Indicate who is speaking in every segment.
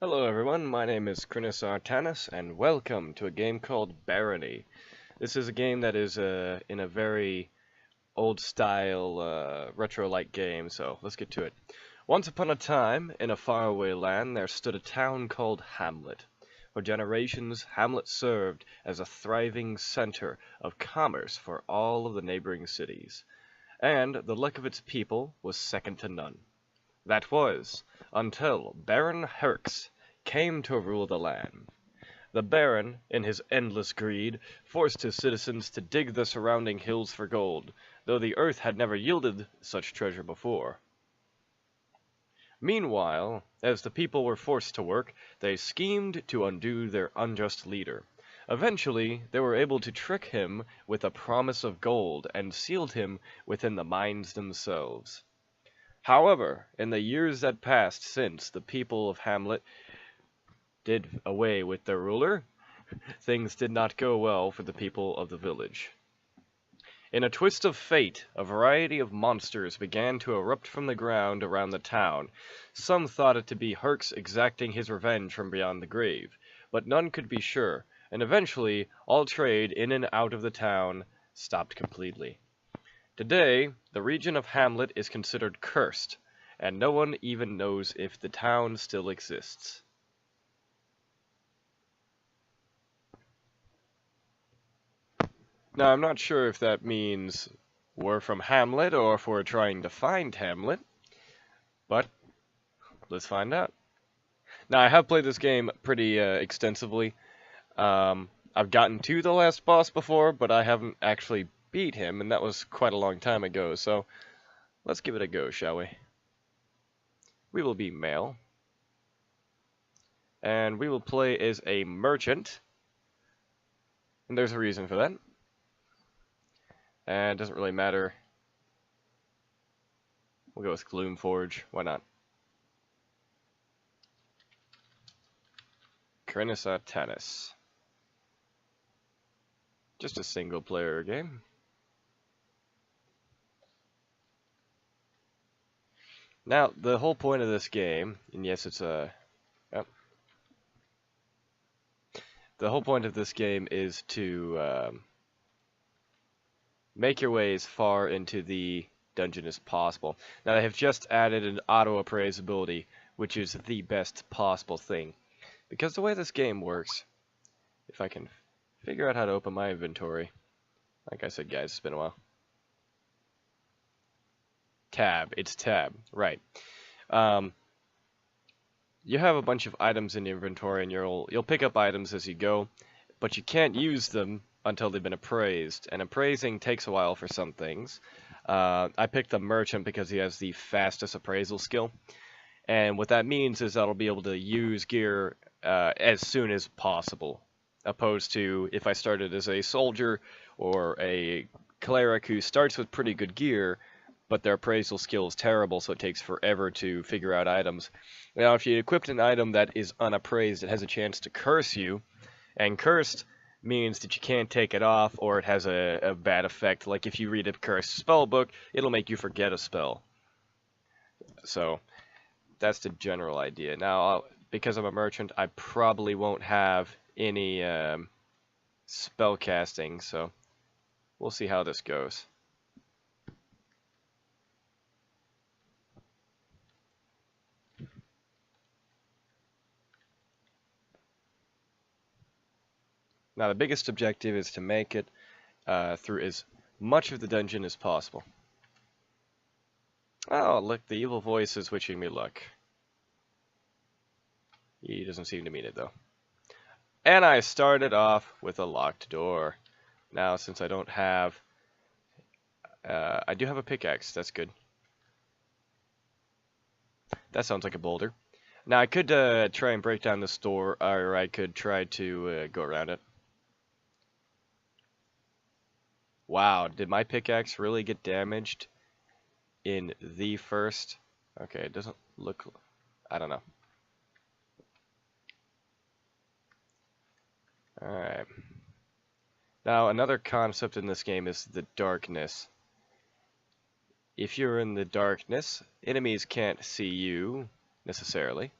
Speaker 1: Hello everyone, my name is Tanis, and welcome to a game called Barony. This is a game that is in a very old-style, retro-like game, so let's get to it. Once upon a time, in a faraway land, there stood a town called Hamlet. For generations, Hamlet served as a thriving center of commerce for all of the neighboring cities, and the luck of its people was second to none. That was, until Baron Herx came to rule the land. The Baron, in his endless greed, forced his citizens to dig the surrounding hills for gold, though the earth had never yielded such treasure before. Meanwhile, as the people were forced to work, they schemed to undo their unjust leader. Eventually, they were able to trick him with a promise of gold and sealed him within the mines themselves. However, in the years that passed since the people of Hamlet did away with their ruler, things did not go well for the people of the village. In a twist of fate, a variety of monsters began to erupt from the ground around the town. Some thought it to be Herx exacting his revenge from beyond the grave, but none could be sure, and eventually all trade in and out of the town stopped completely. Today, the region of Hamlet is considered cursed, and no one even knows if the town still exists. Now, I'm not sure if that means we're from Hamlet or if we're trying to find Hamlet, but let's find out. Now, I have played this game pretty extensively. I've gotten to the last boss before, but I haven't actually beat him, and that was quite a long time ago, so let's give it a go, shall we? We will be male, and we will play as a merchant, and there's a reason for that. And it doesn't really matter. We'll go with Gloomforge. Why not? Tanis. Just a single player game. Now, the whole point of this game, and yes, it's a... the whole point of this game is to make your way as far into the dungeon as possible. Now, they have just added an auto-appraise ability, which is the best possible thing. Because the way this game works, if I can figure out how to open my inventory, like I said, guys, it's been a while. Tab, it's tab, right. You have a bunch of items in your inventory, and you'll pick up items as you go, but you can't use them until they've been appraised, and appraising takes a while for some things. I picked the merchant because he has the fastest appraisal skill, and what that means is that I'll be able to use gear as soon as possible, opposed to if I started as a soldier or a cleric who starts with pretty good gear, but their appraisal skill is terrible, so it takes forever to figure out items. Now, if you equipped an item that is unappraised, it has a chance to curse you, and cursed means that you can't take it off, or it has a bad effect. Like if you read a cursed spell book, it'll make you forget a spell. So that's the general idea. Now, because I'm a merchant, I probably won't have any spell casting, so we'll see how this goes. Now, the biggest objective is to make it through as much of the dungeon as possible. Oh, look, the evil voice is wishing me luck. He doesn't seem to mean it, though. And I started off with a locked door. Now, since I don't have... I do have a pickaxe, that's good. That sounds like a boulder. Now, I could try and break down this door, or I could try to go around it. Wow, did my pickaxe really get damaged in the first? Okay, it doesn't look... I don't know. Alright. Now, another concept in this game is the darkness. If you're in the darkness, enemies can't see you, necessarily,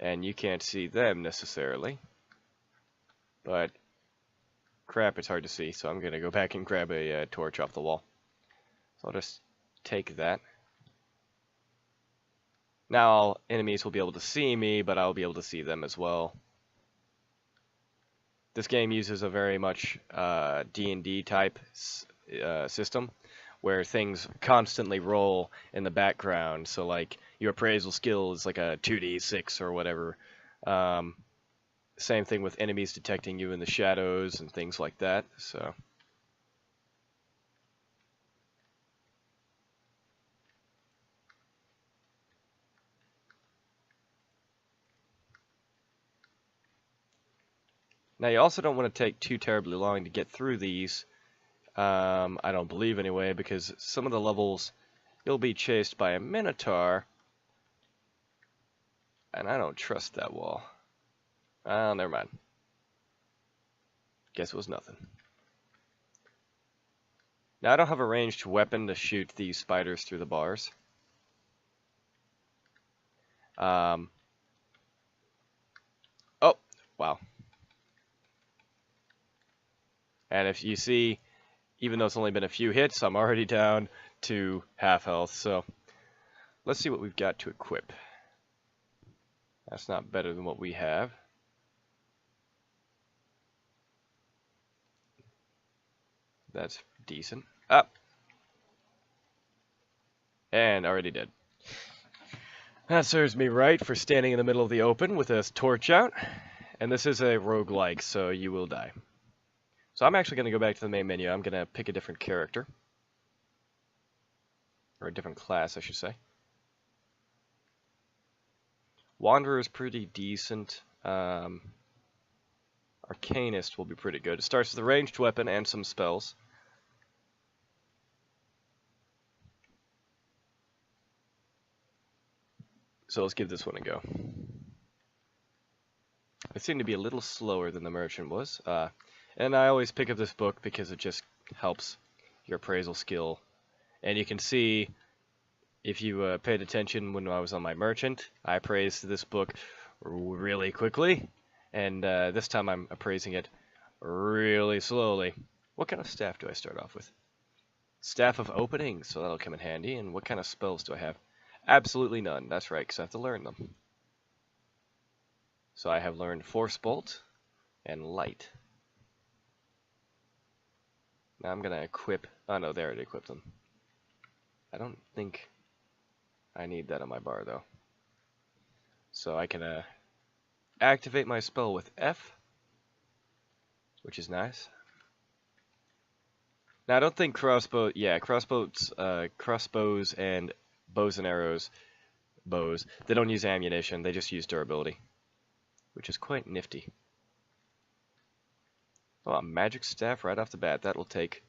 Speaker 1: and you can't see them necessarily. But crap, it's hard to see, so I'm going to go back and grab a torch off the wall. So I'll just take that. Now enemies will be able to see me, but I'll be able to see them as well. This game uses a very much D&D type system, where things constantly roll in the background. So like your appraisal skill is like a 2d6 or whatever. Same thing with enemies detecting you in the shadows and things like that. So now you also don't want to take too terribly long to get through these. I don't believe anyway, because some of the levels you'll be chased by a minotaur, and I don't trust that wall. Oh, never mind. Guess it was nothing. Now I don't have a ranged weapon to shoot these spiders through the bars. Oh, wow. And if you see, even though it's only been a few hits, I'm already down to half health. So let's see what we've got to equip. That's not better than what we have. That's decent. Up. And already dead. That serves me right for standing in the middle of the open with a torch out. And this is a roguelike, so you will die. So I'm actually going to go back to the main menu. I'm going to pick a different character. Or a different class, I should say. Wanderer is pretty decent. Arcanist will be pretty good. It starts with a ranged weapon and some spells. So let's give this one a go. I seem to be a little slower than the merchant was. And I always pick up this book because it just helps your appraisal skill. And you can see, if you paid attention when I was on my merchant, I appraised this book really quickly. And this time I'm appraising it really slowly. What kind of staff do I start off with? Staff of Opening, so that'll come in handy. And what kind of spells do I have? Absolutely none. That's right, because I have to learn them. So I have learned Force Bolt and Light. Now I'm going to equip... Oh no, they already equipped them. I don't think I need that on my bar, though. So I can activate my spell with F, which is nice. Now I don't think crossbows and bows and arrows, they don't use ammunition, they just use durability, which is quite nifty. Oh, a magic staff right off the bat. That will take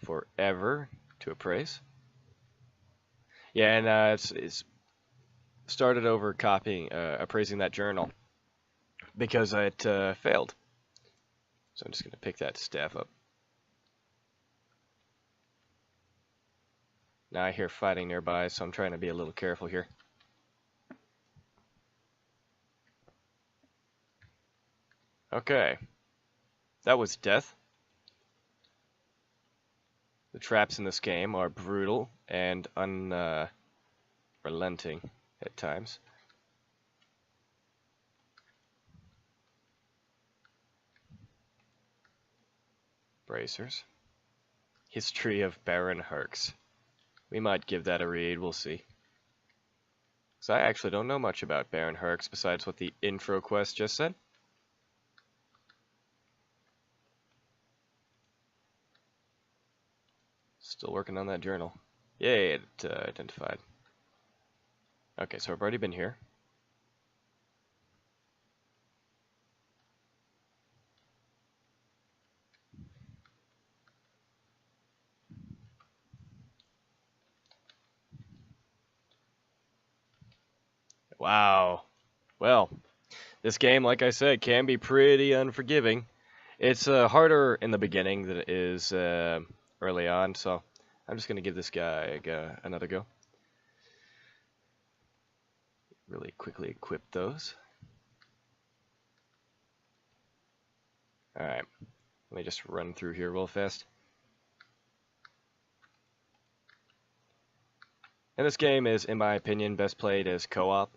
Speaker 1: forever to appraise. Yeah, and it's started over appraising that journal because it failed. So I'm just going to pick that staff up. Now I hear fighting nearby, so I'm trying to be a little careful here. Okay. That was death. The traps in this game are brutal and unrelenting at times. Bracers. History of Baron Herx. We might give that a read, we'll see. So I actually don't know much about Baron Herx besides what the intro quest just said. Still working on that journal. Yay, it identified. Okay, so I've already been here. Wow. Well, this game, like I said, can be pretty unforgiving. It's harder in the beginning than it is early on, so I'm just going to give this guy another go. really quickly equip those. Alright, let me just run through here real fast. And this game is, in my opinion, best played as co-op,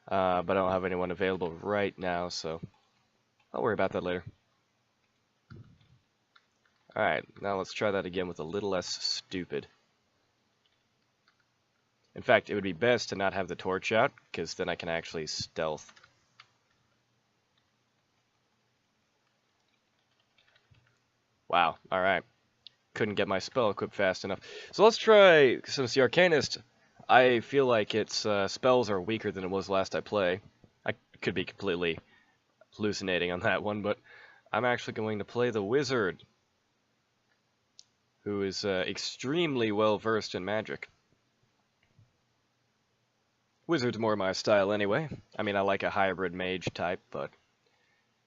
Speaker 1: but I don't have anyone available right now, so I'll worry about that later. Alright, now let's try that again with a little less stupid. In fact, it would be best to not have the torch out, because then I can actually stealth. Wow, alright. Couldn't get my spell equipped fast enough. So let's try, since the Arcanist, I feel like its spells are weaker than it was last I play. I could be completely hallucinating on that one, but I'm actually going to play the Wizard, who is extremely well versed in magic. Wizard's more my style anyway. I mean, I like a hybrid mage type, but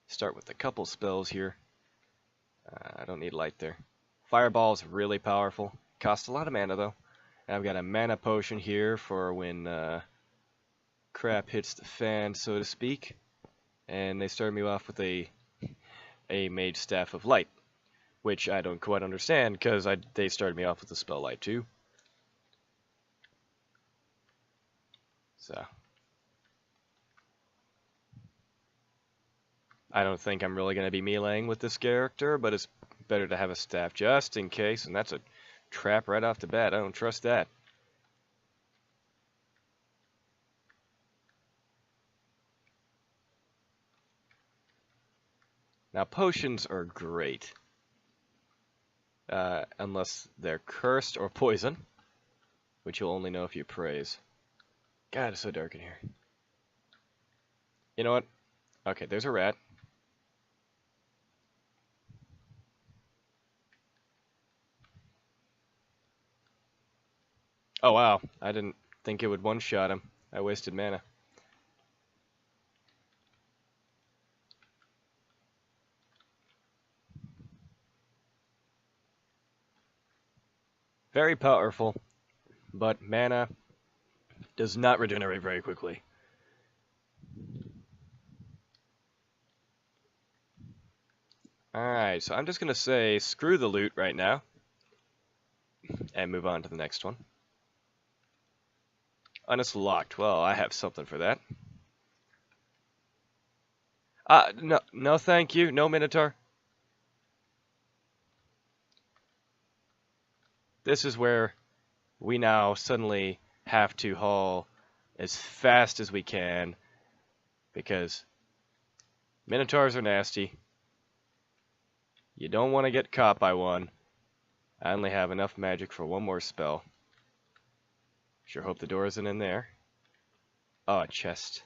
Speaker 1: start with a couple spells here. I don't need light there. Fireball's really powerful. Costs a lot of mana though. And I've got a mana potion here for when crap hits the fan, so to speak. And they start me off with a mage staff of light, which I don't quite understand because they started me off with the spell light too. So I don't think I'm really going to be meleeing with this character, but it's better to have a staff just in case, and that's a trap right off the bat. I don't trust that. Now, potions are great. Unless they're cursed or poison, which you'll only know if you praise. God, it's so dark in here. You know what? Okay, there's a rat. Oh wow, I didn't think it would one-shot him. I wasted mana. Very powerful, but mana does not regenerate very quickly. Alright, so I'm just going to say screw the loot right now and move on to the next one. And it's locked. Well, I have something for that. No thank you. No Minotaur. This is where we now suddenly have to haul as fast as we can because Minotaurs are nasty. You don't want to get caught by one. I only have enough magic for one more spell. Sure hope the door isn't in there. Oh, a chest.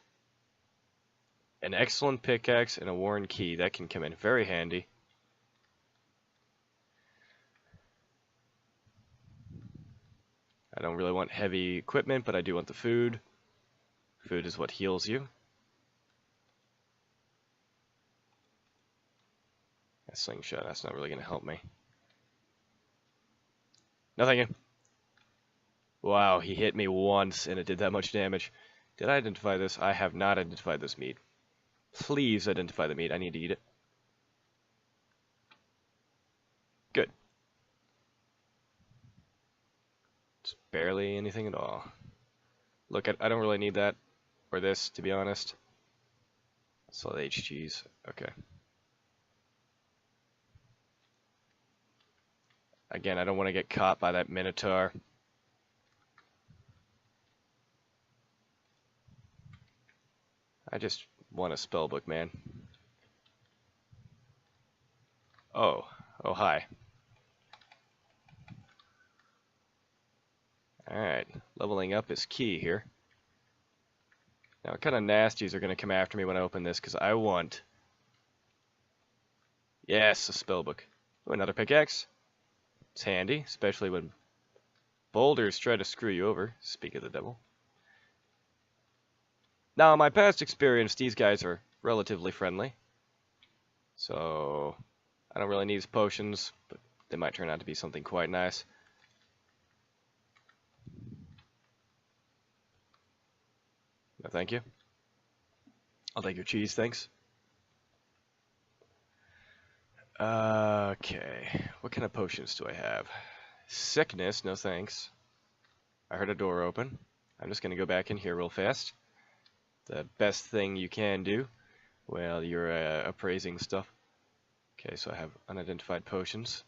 Speaker 1: An excellent pickaxe and a worn key. That can come in very handy. I don't really want heavy equipment, but I do want the food. Food is what heals you. A slingshot, that's not really going to help me. No thank you. Wow, he hit me once and it did that much damage. Did I identify this? I have not identified this meat. Please identify the meat. I need to eat it. Good. It's barely anything at all. Look, I don't really need that or this, to be honest. Solid H cheese. Okay. Again, I don't want to get caught by that Minotaur. I just want a spellbook, man. Oh, hi. Alright, leveling up is key here. Now, what kind of nasties are going to come after me when I open this? Because I want... Yes, a spellbook. Oh, another pickaxe. It's handy, especially when boulders try to screw you over. Speak of the devil. Now, in my past experience, these guys are relatively friendly. So, I don't really need these potions, but they might turn out to be something quite nice. No, thank you. I'll take your cheese, thanks. Okay, what kind of potions do I have? Sickness, no thanks. I heard a door open. I'm just gonna go back in here real fast. The best thing you can do while you're appraising stuff. Okay, so I have unidentified potions.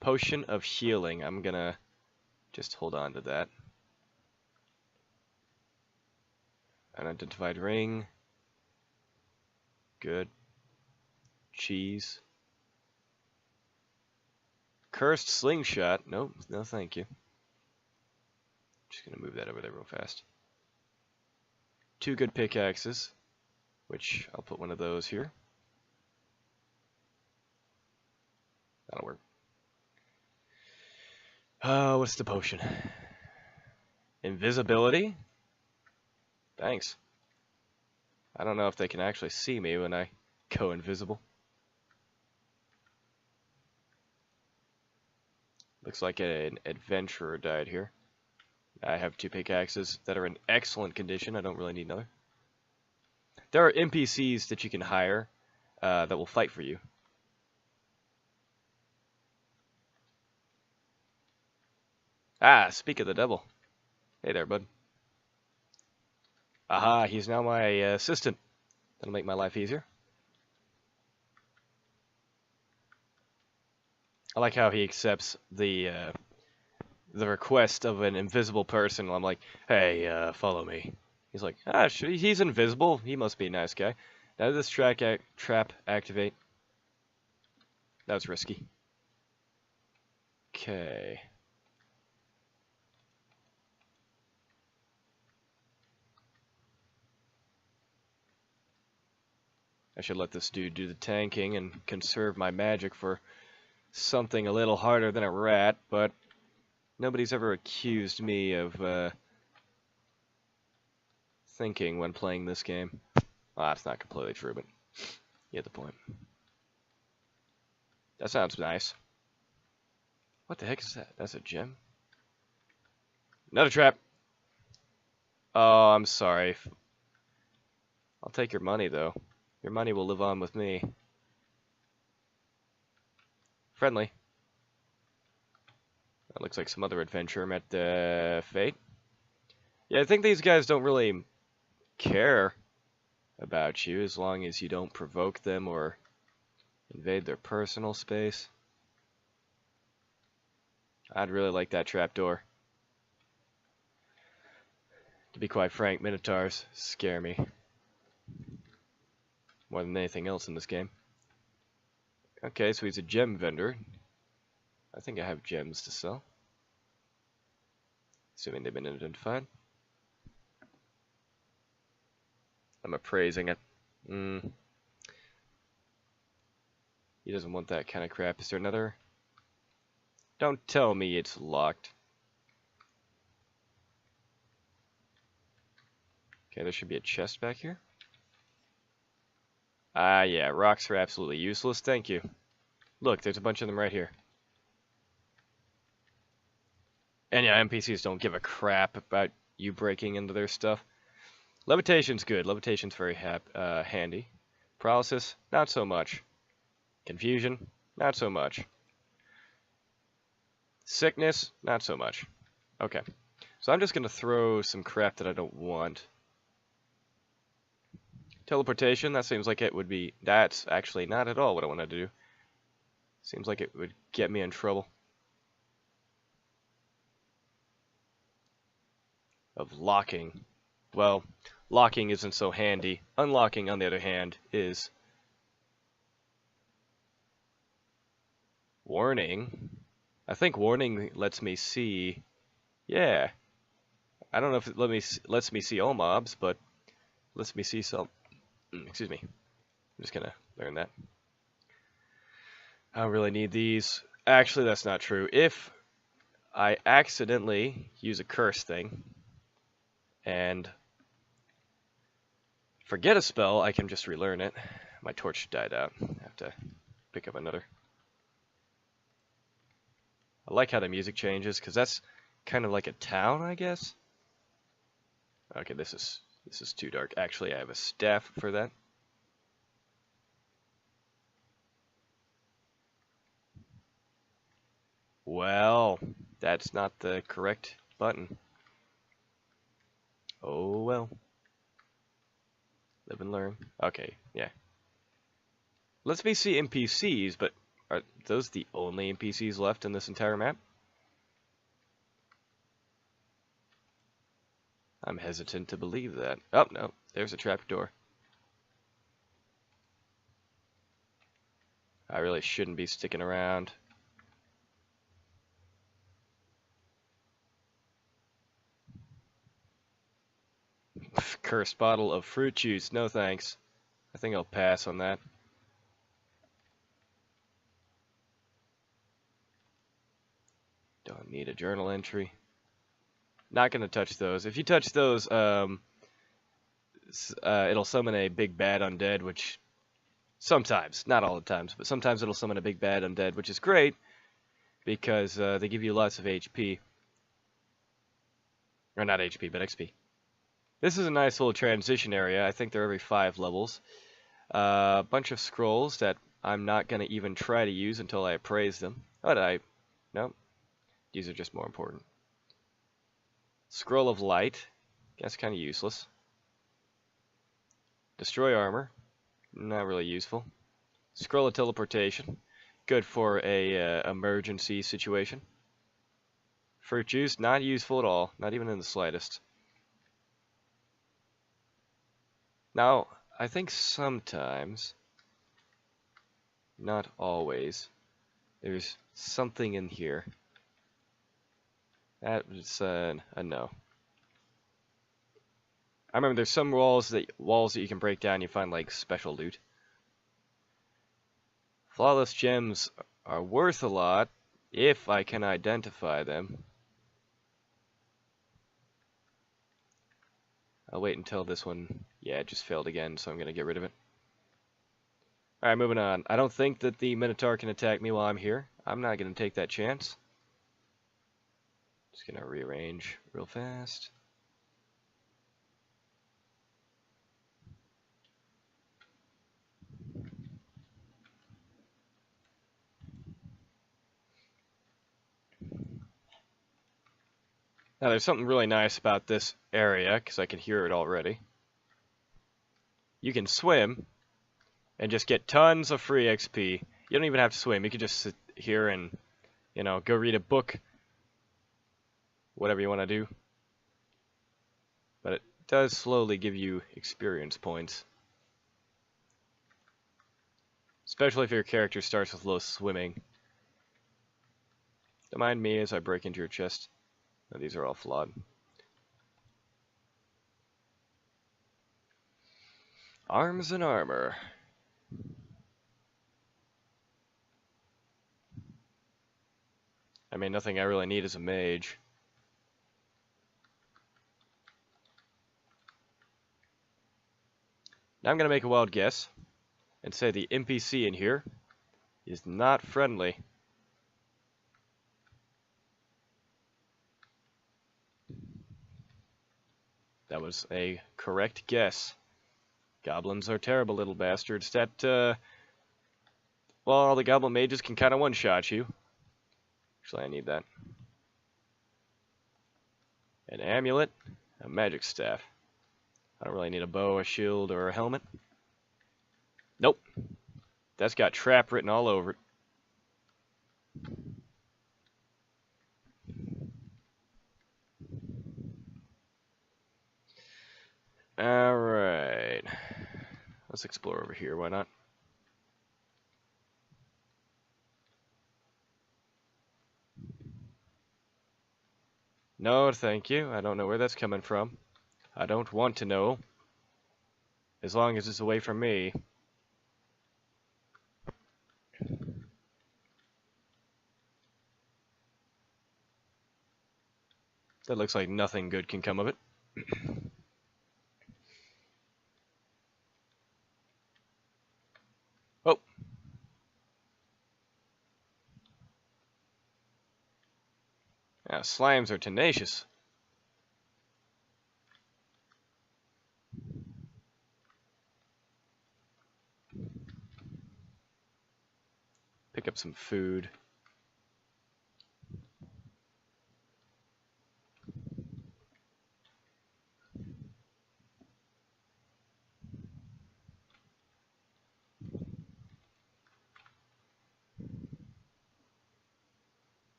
Speaker 1: Potion of healing. I'm gonna just hold on to that. Unidentified ring. Good. Cheese. Cursed slingshot. Nope, no thank you. Just gonna move that over there real fast. 2 good pickaxes, which I'll put one of those here. That'll work. What's the potion? Invisibility? Thanks. I don't know if they can actually see me when I go invisible. Looks like an adventurer died here. I have 2 pickaxes that are in excellent condition. I don't really need another. There are NPCs that you can hire that will fight for you. Ah, speak of the devil. Hey there, bud. Aha, he's now my assistant. That'll make my life easier. I like how he accepts the request of an invisible person. I'm like, hey, follow me. He's like, ah, he's invisible. He must be a nice guy. Now does this trap activate? That was risky. Okay. I should let this dude do the tanking and conserve my magic for something a little harder than a rat, but nobody's ever accused me of thinking when playing this game. Well, that's not completely true, but you get the point. That sounds nice. What the heck is that? That's a gem? Another trap! Oh, I'm sorry. I'll take your money, though. Your money will live on with me. Friendly. That looks like some other adventurer met fate. Yeah, I think these guys don't really care about you as long as you don't provoke them or invade their personal space. I'd really like that trapdoor. To be quite frank, Minotaurs scare me more than anything else in this game. Okay, so he's a gem vendor. I think I have gems to sell. Assuming they've been identified. I'm appraising it. He doesn't want that kind of crap. Is there another? Don't tell me it's locked. Okay, there should be a chest back here. Ah, yeah, rocks are absolutely useless. Thank you. Look, there's a bunch of them right here. And yeah, NPCs don't give a crap about you breaking into their stuff. Levitation's good. Levitation's very handy. Paralysis, not so much. Confusion, not so much. Sickness, not so much. Okay, so I'm just going to throw some crap that I don't want. Teleportation, that seems like it would be... That's actually not at all what I wanted to do. Seems like it would get me in trouble. Of locking. Well, locking isn't so handy. Unlocking, on the other hand, is... Warning. I think warning lets me see... Yeah. I don't know if it lets me see all mobs, but lets me see some... Excuse me. I'm just gonna learn that. I don't really need these. Actually, that's not true. If I accidentally use a curse thing and forget a spell, I can just relearn it. My torch died out. I have to pick up another. I like how the music changes, because that's kind of like a town, I guess. Okay, this is too dark. Actually, I have a staff for that. Well, that's not the correct button. Oh well. Live and learn. Okay, yeah. Let's me see NPCs, but are those the only NPCs left in this entire map? I'm hesitant to believe that. Oh, no, there's a trapdoor. I really shouldn't be sticking around. Cursed bottle of fruit juice. No thanks. I think I'll pass on that. Don't need a journal entry. Not gonna touch those. If you touch those, it'll summon a big bad undead, which sometimes, not all the times, but sometimes it'll summon a big bad undead, which is great because they give you lots of HP. Or not HP, but XP. This is a nice little transition area. I think they're every 5 levels. A bunch of scrolls that I'm not going to even try to use until I appraise them. Oh, no. These are just more important. Scroll of Light. That's kind of useless. Destroy Armor. Not really useful. Scroll of Teleportation. Good for a emergency situation. Fruit Juice. Not useful at all. Not even in the slightest. Now, I think sometimes, not always, there's something in here. That was a no. I remember there's some walls that you can break down. You find like special loot. Flawless gems are worth a lot if I can identify them. I'll wait until this one. Yeah, it just failed again, so I'm gonna get rid of it. Alright, moving on. I don't think that the Minotaur can attack me while I'm here. I'm not gonna take that chance. Just gonna rearrange real fast. Now there's something really nice about this area, because I can hear it already. You can swim, and just get tons of free XP. You don't even have to swim, you can just sit here and, you know, go read a book. Whatever you want to do. But it does slowly give you experience points. Especially if your character starts with low swimming. Don't mind me as I break into your chest. Oh, these are all flawed. Arms and armor. I mean, nothing I really need is a mage. Now I'm going to make a wild guess and say the NPC in here is not friendly. That was a correct guess. Goblins are terrible little bastards that, well, all the goblin mages can kind of one-shot you. Actually, I need that. An amulet, a magic staff. I don't really need a bow, a shield, or a helmet. Nope. That's got trap written all over it. Alright. Let's explore over here, why not? No, thank you. I don't know where that's coming from. I don't want to know. As long as it's away from me. That looks like nothing good can come of it. Oh. Now, slimes are tenacious. pick up some food.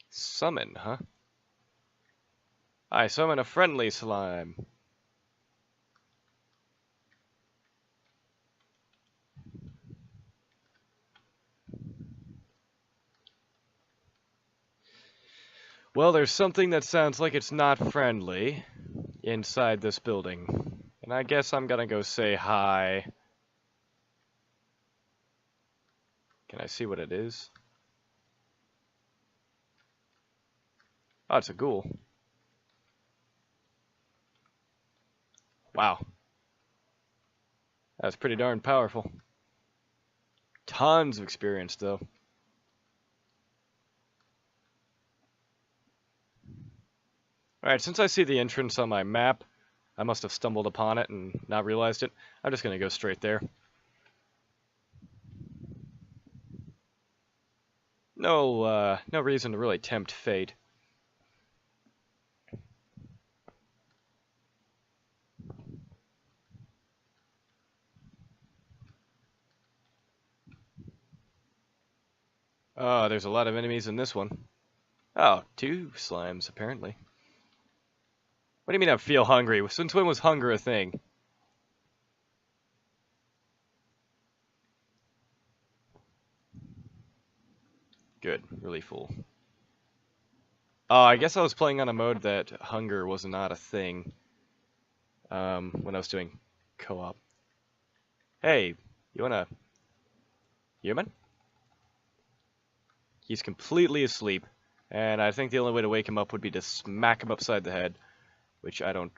Speaker 1: Summon, huh? I summon a friendly slime. Well, there's something that sounds like it's not friendly inside this building. And I guess I'm gonna go say hi. Can I see what it is? Oh, it's a ghoul. Wow. That's pretty darn powerful. Tons of experience, though. Alright, since I see the entrance on my map, I must have stumbled upon it and not realized it. I'm just gonna go straight there. No reason to really tempt fate. Oh, there's a lot of enemies in this one. Oh, 2 slimes, apparently. What do you mean I feel hungry? Since when was hunger a thing? Good, really full. Oh, I guess I was playing on a mode that hunger was not a thing. When I was doing co-op. Hey, you wanna... human? He's completely asleep, and I think the only way to wake him up would be to smack him upside the head, which I don't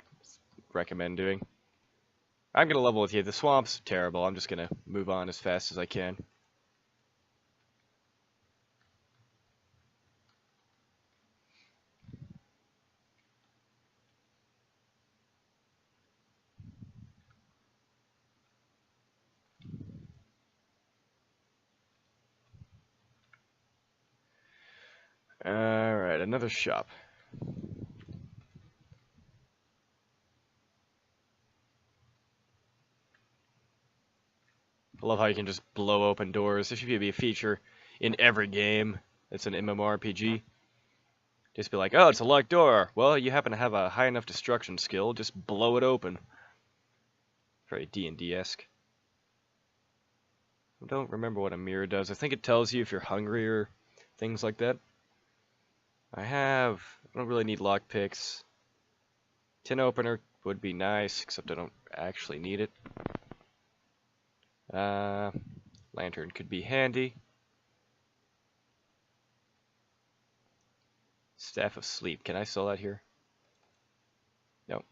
Speaker 1: recommend doing. I'm gonna level with you. The swamp's terrible. I'm just gonna move on as fast as I can. Alright, another shop. I love how you can just blow open doors. This should be a feature in every game. It's an MMORPG. Just be like, oh, it's a locked door. Well, you happen to have a high enough destruction skill. Just blow it open. Very D&D-esque. I don't remember what a mirror does. I think it tells you if you're hungry or things like that. I don't really need lockpicks. Tin opener would be nice, except I don't actually need it. Lantern could be handy. Staff of Sleep. Can I sell that here? No.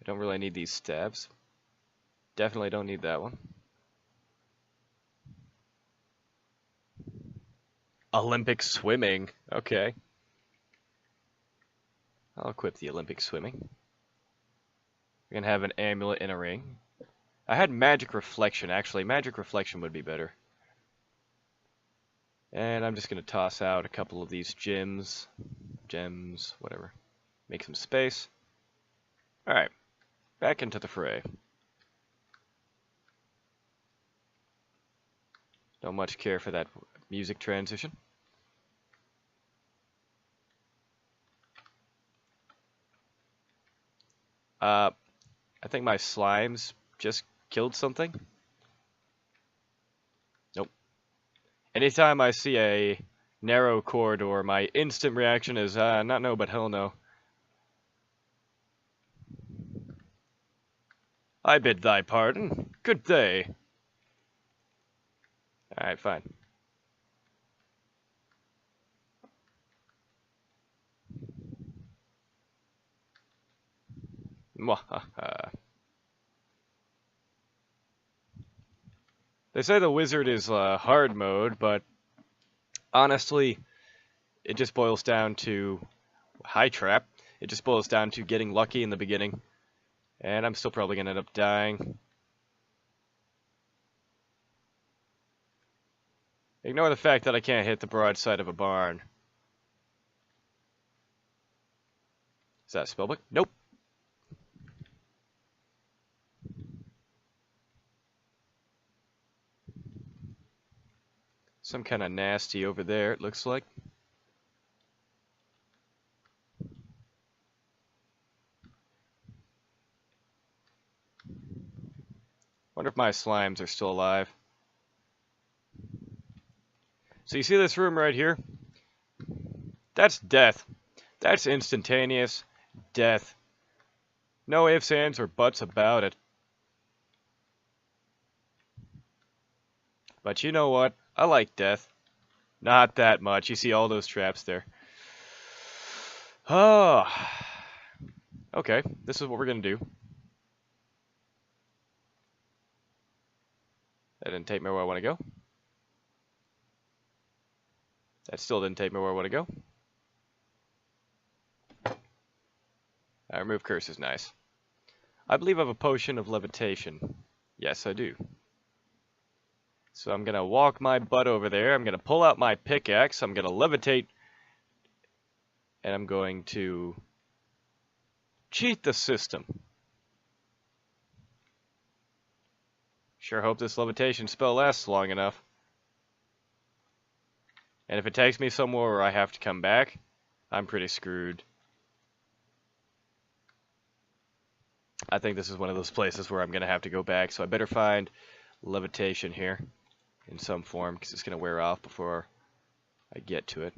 Speaker 1: I don't really need these staves. Definitely don't need that one. Olympic swimming. Okay. I'll equip the Olympic swimming. We're gonna have an amulet and a ring. I had magic reflection. Actually, magic reflection would be better. And I'm just gonna toss out a couple of these gems, whatever. Make some space. Alright, back into the fray. Don't much care for that music transition. I think my slimes just killed something. Nope. Anytime I see a narrow corridor, my instant reaction is, not no, but hell no. I bid thy pardon. Good day. Alright, fine. Mwahaha. They say the wizard is hard mode, but honestly, it just boils down to high trap. It just boils down to getting lucky in the beginning. And I'm still probably going to end up dying. Ignore the fact that I can't hit the broadside of a barn. Is that a spellbook? Nope. Some kind of nasty over there, it looks like. Wonder if my slimes are still alive. So you see this room right here? That's death. That's instantaneous death. No ifs, ands, or buts about it. But you know what? I like death. Not that much. You see all those traps there. Oh. Okay, this is what we're going to do. That didn't take me where I want to go. That still didn't take me where I want to go. Remove curse is nice. I believe I have a potion of levitation. Yes, I do. So I'm going to walk my butt over there. I'm going to pull out my pickaxe. I'm going to levitate. And I'm going to cheat the system. Sure hope this levitation spell lasts long enough. And if it takes me somewhere where I have to come back, I'm pretty screwed. I think this is one of those places where I'm going to have to go back, so I better find levitation here in some form, because it's going to wear off before I get to it.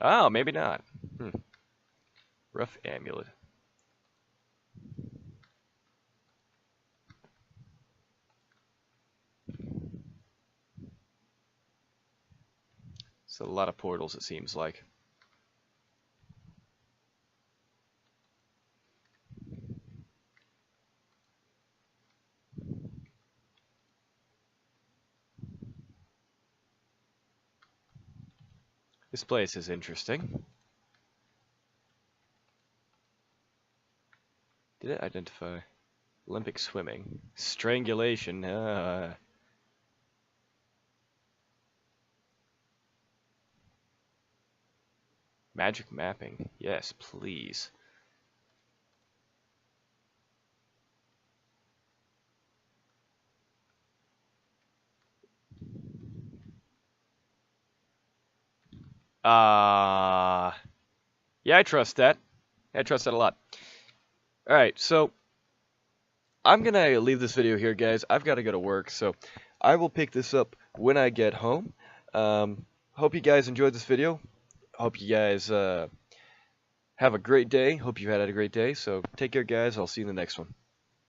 Speaker 1: Oh, maybe not. Rough amulet. It's a lot of portals, it seems like. This place is interesting. Did it identify? Olympic swimming. Strangulation. Magic mapping. Yes, please. Yeah, I trust that. I trust that a lot. Alright, so I'm gonna leave this video here, guys. I've got to go to work, so I will pick this up when I get home. Hope you guys enjoyed this video. Hope you guys have a great day. Hope you had a great day. So take care, guys. I'll see you in the next one.